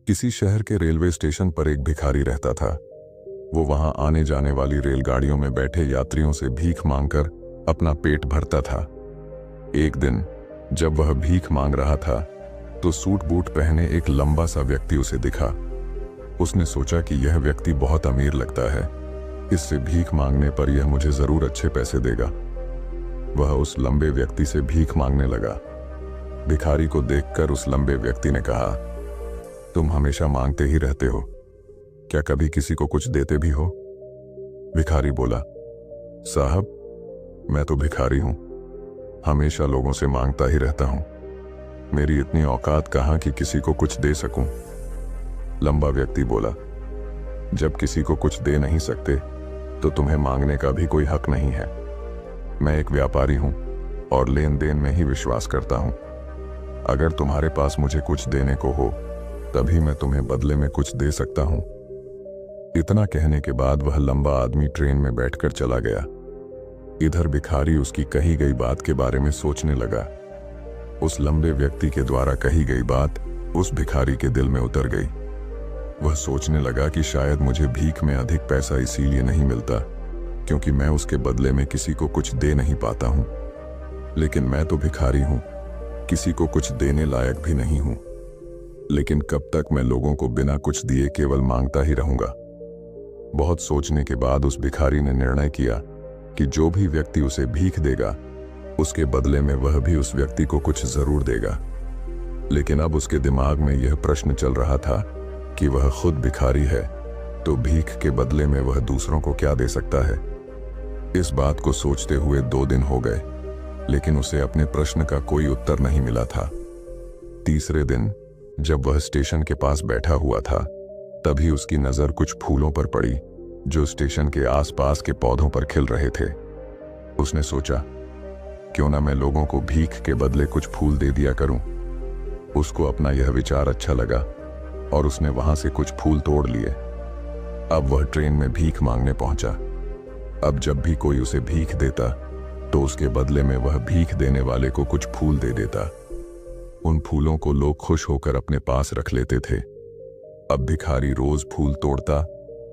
किसी शहर के रेलवे स्टेशन पर एक भिखारी रहता था। वो वहां आने जाने वाली रेलगाड़ियों में बैठे यात्रियों से भीख मांगकर अपना पेट भरता था। एक दिन जब वह भीख मांग रहा था तो सूट बूट पहने एक लंबा सा व्यक्ति उसे दिखा। उसने सोचा कि यह व्यक्ति बहुत अमीर लगता है, इससे भीख मांगने पर यह मुझे जरूर अच्छे पैसे देगा। वह उस लंबे व्यक्ति से भीख मांगने लगा। भिखारी को देखकर उस लंबे व्यक्ति ने कहा, तुम हमेशा मांगते ही रहते हो, क्या कभी किसी को कुछ देते भी हो? भिखारी बोला, साहब मैं तो भिखारी हूं, हमेशा लोगों से मांगता ही रहता हूं। मेरी इतनी औकात कहां कि किसी को कुछ दे सकूं। लंबा व्यक्ति बोला, जब किसी को कुछ दे नहीं सकते तो तुम्हें मांगने का भी कोई हक नहीं है। मैं एक व्यापारी हूं और लेन देन में ही विश्वास करता हूं। अगर तुम्हारे पास मुझे कुछ देने को हो तभी मैं तुम्हें बदले में कुछ दे सकता हूं। इतना कहने के बाद वह लंबा आदमी ट्रेन में बैठकर चला गया। इधर भिखारी उसकी कही गई बात के बारे में सोचने लगा। उस लंबे व्यक्ति के द्वारा कही गई बात उस भिखारी के दिल में उतर गई। वह सोचने लगा कि शायद मुझे भीख में अधिक पैसा इसीलिए नहीं मिलता क्योंकि मैं उसके बदले में किसी को कुछ दे नहीं पाता हूं। लेकिन मैं तो भिखारी हूं, किसी को कुछ देने लायक भी नहीं हूं। लेकिन कब तक मैं लोगों को बिना कुछ दिए केवल मांगता ही रहूंगा? बहुत सोचने के बाद उस भिखारी ने निर्णय किया कि जो भी व्यक्ति उसे भीख देगा उसके बदले में वह भी उस व्यक्ति को कुछ जरूर देगा। लेकिन अब उसके दिमाग में यह प्रश्न चल रहा था कि वह खुद भिखारी है तो भीख के बदले में वह दूसरों को क्या दे सकता है। इस बात को सोचते हुए 2 दिन हो गए, लेकिन उसे अपने प्रश्न का कोई उत्तर नहीं मिला था। तीसरे दिन जब वह स्टेशन के पास बैठा हुआ था तभी उसकी नजर कुछ फूलों पर पड़ी जो स्टेशन के आसपास के पौधों पर खिल रहे थे। उसने सोचा, क्यों ना मैं लोगों को भीख के बदले कुछ फूल दे दिया करूं। उसको अपना यह विचार अच्छा लगा और उसने वहां से कुछ फूल तोड़ लिए। अब वह ट्रेन में भीख मांगने पहुंचा। अब जब भी कोई उसे भीख देता तो उसके बदले में वह भीख देने वाले को कुछ फूल दे देता। उन फूलों को लोग खुश होकर अपने पास रख लेते थे। अब भिखारी रोज फूल तोड़ता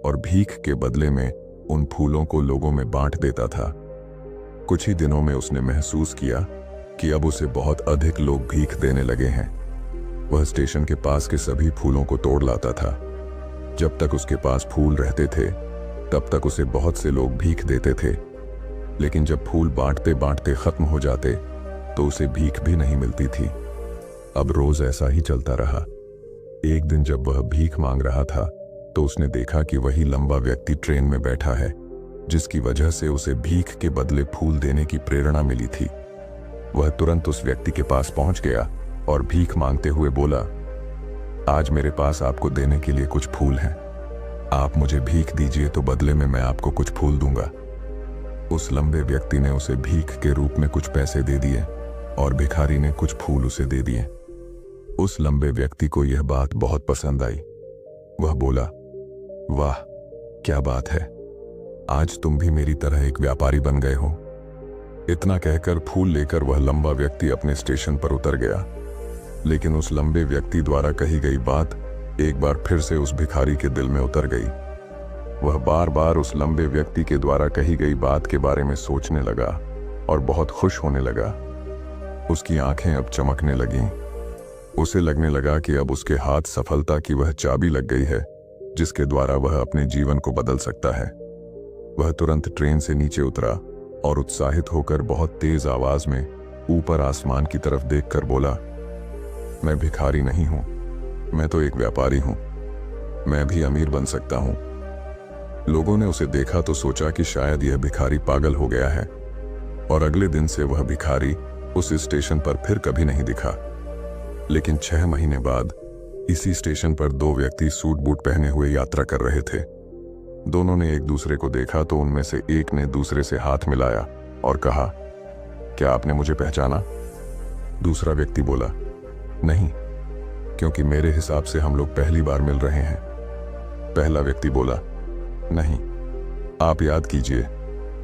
और भीख के बदले में उन फूलों को लोगों में बांट देता था। कुछ ही दिनों में उसने महसूस किया कि अब उसे बहुत अधिक लोग भीख देने लगे हैं। वह स्टेशन के पास के सभी फूलों को तोड़ लाता था। जब तक उसके पास फूल रहते थे तब तक उसे बहुत से लोग भीख देते थे, लेकिन जब फूल बांटते बांटते खत्म हो जाते तो उसे भीख भी नहीं मिलती थी। अब रोज ऐसा ही चलता रहा। एक दिन जब वह भीख मांग रहा था तो उसने देखा कि वही लंबा व्यक्ति ट्रेन में बैठा है जिसकी वजह से उसे भीख के बदले फूल देने की प्रेरणा मिली थी। वह तुरंत उस व्यक्ति के पास पहुंच गया और भीख मांगते हुए बोला, आज मेरे पास आपको देने के लिए कुछ फूल हैं। आप मुझे भीख दीजिए तो बदले में मैं आपको कुछ फूल दूंगा। उस लंबे व्यक्ति ने उसे भीख के रूप में कुछ पैसे दे दिए और भिखारी ने कुछ फूल उसे दे दिए। उस लंबे व्यक्ति को यह बात बहुत पसंद आई। वह बोला, वाह क्या बात है, आज तुम भी मेरी तरह एक व्यापारी बन गए हो। इतना कहकर फूल लेकर वह लंबा व्यक्ति अपने स्टेशन पर उतर गया। लेकिन उस लंबे व्यक्ति द्वारा कही गई बात एक बार फिर से उस भिखारी के दिल में उतर गई। वह बार बार उस लंबे व्यक्ति के द्वारा कही गई बात के बारे में सोचने लगा और बहुत खुश होने लगा। उसकी आंखें अब चमकने लगीं। उसे लगने लगा कि अब उसके हाथ सफलता की वह चाबी लग गई है जिसके द्वारा वह अपने जीवन को बदल सकता है। वह तुरंत ट्रेन से नीचे उतरा और उत्साहित होकर बहुत तेज आवाज में ऊपर आसमान की तरफ देखकर बोला, मैं भिखारी नहीं हूं, मैं तो एक व्यापारी हूं, मैं भी अमीर बन सकता हूं। लोगों ने उसे देखा तो सोचा कि शायद यह भिखारी पागल हो गया है और अगले दिन से वह भिखारी उस स्टेशन पर फिर कभी नहीं दिखा। लेकिन 6 महीने बाद इसी स्टेशन पर 2 व्यक्ति सूट बूट पहने हुए यात्रा कर रहे थे। दोनों ने एक दूसरे को देखा तो उनमें से एक ने दूसरे से हाथ मिलाया और कहा, क्या आपने मुझे पहचाना? दूसरा व्यक्ति बोला, नहीं, क्योंकि मेरे हिसाब से हम लोग पहली बार मिल रहे हैं। पहला व्यक्ति बोला, नहीं, आप याद कीजिए,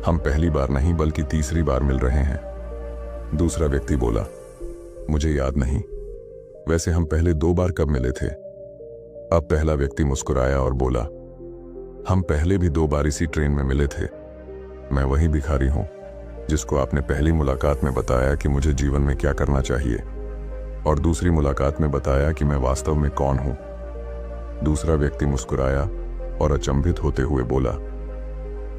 हम पहली बार नहीं बल्कि तीसरी बार मिल रहे हैं। दूसरा व्यक्ति बोला, मुझे याद नहीं, वैसे हम पहले 2 बार कब मिले थे? अब पहला व्यक्ति मुस्कुराया और बोला, हम पहले भी 2 बार इसी ट्रेन में मिले थे। मैं वही भिखारी हूं जिसको आपने पहली मुलाकात में बताया कि मुझे जीवन में क्या करना चाहिए, और दूसरी मुलाकात में बताया कि मैं वास्तव में कौन हूं। दूसरा व्यक्ति मुस्कुराया और अचंभित होते हुए बोला,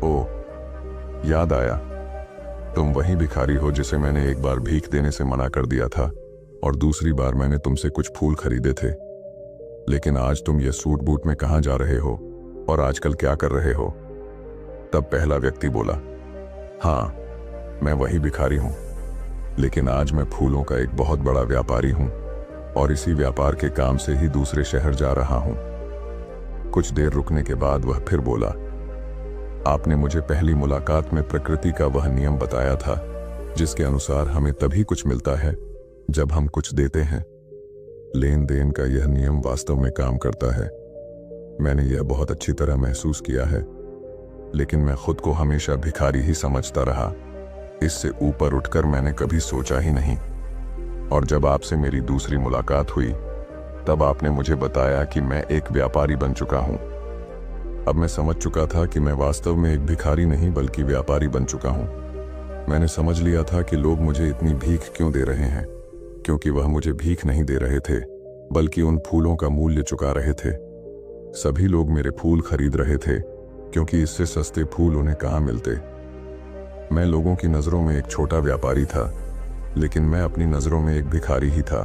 ओह, याद आया, तुम वही भिखारी हो जिसे मैंने एक बार भीख देने से मना कर दिया था और दूसरी बार मैंने तुमसे कुछ फूल खरीदे थे। लेकिन आज तुम ये सूट बूट में कहां जा रहे हो और आजकल क्या कर रहे हो? तब पहला व्यक्ति बोला, हाँ, मैं वही भिखारी हूं, लेकिन आज मैं फूलों का एक बहुत बड़ा व्यापारी हूं और इसी व्यापार के काम से ही दूसरे शहर जा रहा हूं। कुछ देर रुकने के बाद वह फिर बोला, आपने मुझे पहली मुलाकात में प्रकृति का वह नियम बताया था जिसके अनुसार हमें तभी कुछ मिलता है जब हम कुछ देते हैं। लेन देन का यह नियम वास्तव में काम करता है। मैंने यह बहुत अच्छी तरह महसूस किया है, लेकिन मैं खुद को हमेशा भिखारी ही समझता रहा। इससे ऊपर उठकर मैंने कभी सोचा ही नहीं। और जब आपसे मेरी दूसरी मुलाकात हुई तब आपने मुझे बताया कि मैं एक व्यापारी बन चुका हूं। अब मैं समझ चुका था कि मैं वास्तव में एक भिखारी नहीं बल्कि व्यापारी बन चुका हूं। मैंने समझ लिया था कि लोग मुझे इतनी भीख क्यों दे रहे हैं, क्योंकि वह मुझे भीख नहीं दे रहे थे बल्कि उन फूलों का मूल्य चुका रहे थे। सभी लोग मेरे फूल खरीद रहे थे क्योंकि इससे सस्ते फूल उन्हें कहाँ मिलते। मैं लोगों की नज़रों में एक छोटा व्यापारी था, लेकिन मैं अपनी नज़रों में एक भिखारी ही था।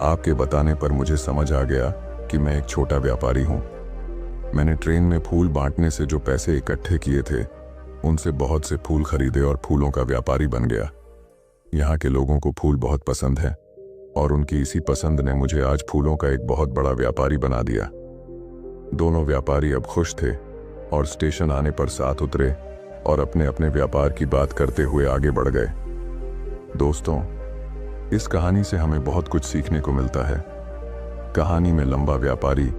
आपके बताने पर मुझे समझ आ गया कि मैं एक छोटा व्यापारी हूँ। मैंने ट्रेन में फूल बांटने से जो पैसे इकट्ठे किए थे उनसे बहुत से फूल खरीदे और फूलों का व्यापारी बन गया। यहाँ के लोगों को फूल बहुत पसंद है और उनकी इसी पसंद ने मुझे आज फूलों का एक बहुत बड़ा व्यापारी बना दिया। दोनों व्यापारी अब खुश थे और स्टेशन आने पर साथ उतरे और अपने अपने व्यापार की बात करते हुए आगे बढ़ गए। दोस्तों, इस कहानी से हमें बहुत कुछ सीखने को मिलता है। कहानी में लंबा व्यापारी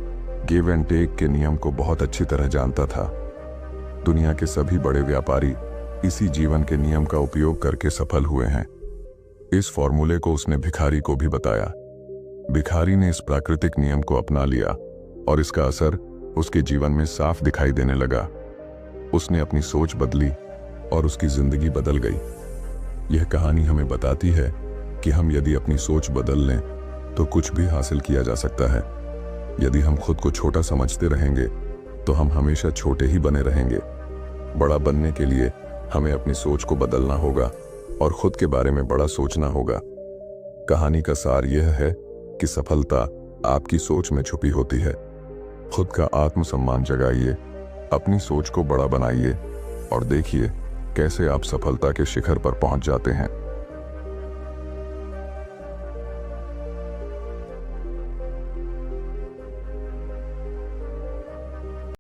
गिव एंड टेक के नियम को बहुत अच्छी तरह जानता था। दुनिया के सभी बड़े व्यापारी इसी जीवन के नियम का उपयोग करके सफल हुए हैं। इस फॉर्मूले को उसने भिखारी को भी बताया। भिखारी ने इस प्राकृतिक नियम को अपना लिया और इसका असर उसके जीवन में साफ दिखाई देने लगा। उसने अपनी सोच बदली और उसकी जिंदगी बदल गई। यह कहानी हमें बताती है कि हम यदि अपनी सोच बदल लें तो कुछ भी हासिल किया जा सकता है। यदि हम खुद को छोटा समझते रहेंगे तो हम हमेशा छोटे ही बने रहेंगे। बड़ा बनने के लिए हमें अपनी सोच को बदलना होगा और खुद के बारे में बड़ा सोचना होगा। कहानी का सार यह है कि सफलता आपकी सोच में छुपी होती है। खुद का आत्मसम्मान जगाइए, अपनी सोच को बड़ा बनाइए और देखिए कैसे आप सफलता के शिखर पर पहुंच जाते हैं।